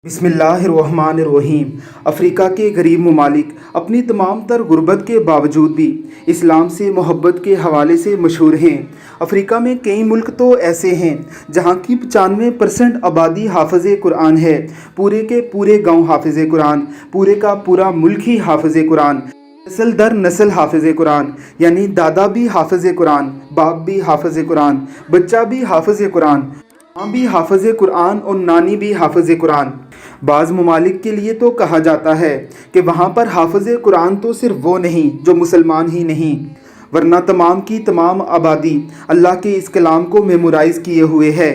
بسم اللہ الرحمن الرحیم۔ افریقہ کے غریب ممالک اپنی تمام تر غربت کے باوجود بھی اسلام سے محبت کے حوالے سے مشہور ہیں۔ افریقہ میں کئی ملک تو ایسے ہیں جہاں کی 95% آبادی حافظ قرآن ہے۔ پورے کے پورے گاؤں حافظ قرآن، پورے کا پورا ملک ہی حافظ قرآن، نسل در نسل حافظ قرآن، یعنی دادا بھی حافظ قرآن، باپ بھی حافظ قرآن، بچہ بھی حافظ قرآن، ماں بھی حافظ قرآن اور نانی بھی حافظ قرآن۔ بعض ممالک کے لیے تو کہا جاتا ہے کہ وہاں پر حافظ قرآن تو صرف وہ نہیں جو مسلمان ہی نہیں، ورنہ تمام کی تمام آبادی اللہ کے اس کلام کو میمورائز کیے ہوئے ہے۔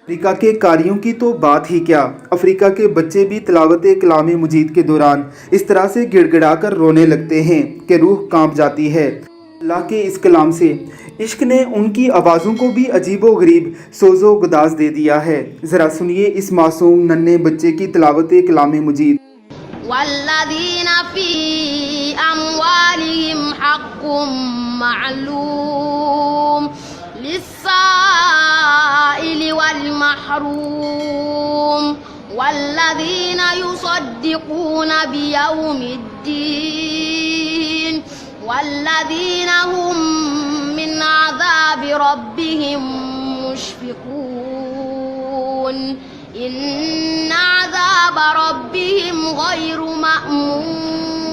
افریقہ کے قاریوں کی تو بات ہی کیا، افریقہ کے بچے بھی تلاوت کلام مجید کے دوران اس طرح سے گڑ گڑا کر رونے لگتے ہیں کہ روح کانپ جاتی ہے۔ اللہ کے اس کلام سے عشق نے ان کی آوازوں کو بھی عجیب و غریب سوز و گداز دے دیا ہے۔ ذرا سنیے اس معصوم ننھے بچے کی تلاوت کلام مجید۔ والذین فی اموالہم حق معلوم للسائل والمحروم والذین یصدقون بیوم الدین والذین هم من عذاب ربهم مشفقون ان عذاب ربهم غیر مأمون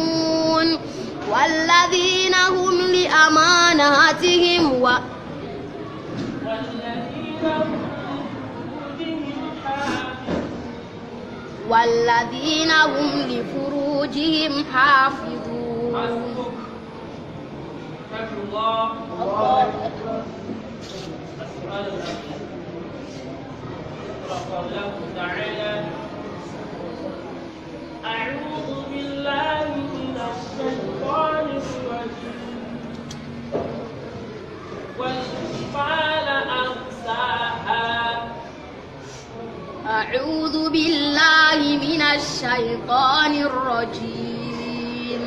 والذین هم لأماناتهم والذین هم لفروجهم حافظون۔ أعوذ بالله من الشيطان الرجيم والجبال أرساها أعوذ بالله من الشيطان الرجيم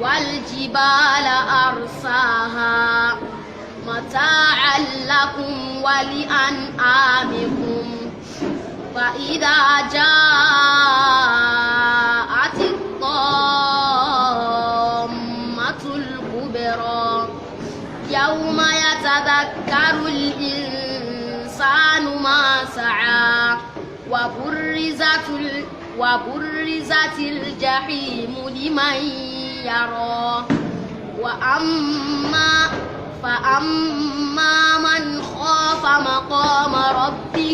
والجبال أرساها متاعا لكم ولأنعامكم فإذا جاءت الطامة الكبرى يوم يتذكر الإنسان ما سعى وبرزت الجحيم لمن يرى فأما من خاف مقام ربه۔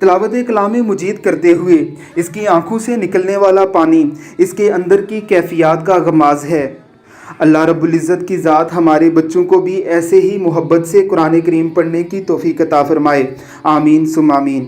تلاوت کلام مجید کرتے ہوئے اس کی آنکھوں سے نکلنے والا پانی اس کے اندر کی کیفیات کا غماز ہے۔ اللہ رب العزت کی ذات ہمارے بچوں کو بھی ایسے ہی محبت سے قرآن کریم پڑھنے کی توفیق عطا فرمائے، آمین ثم آمین۔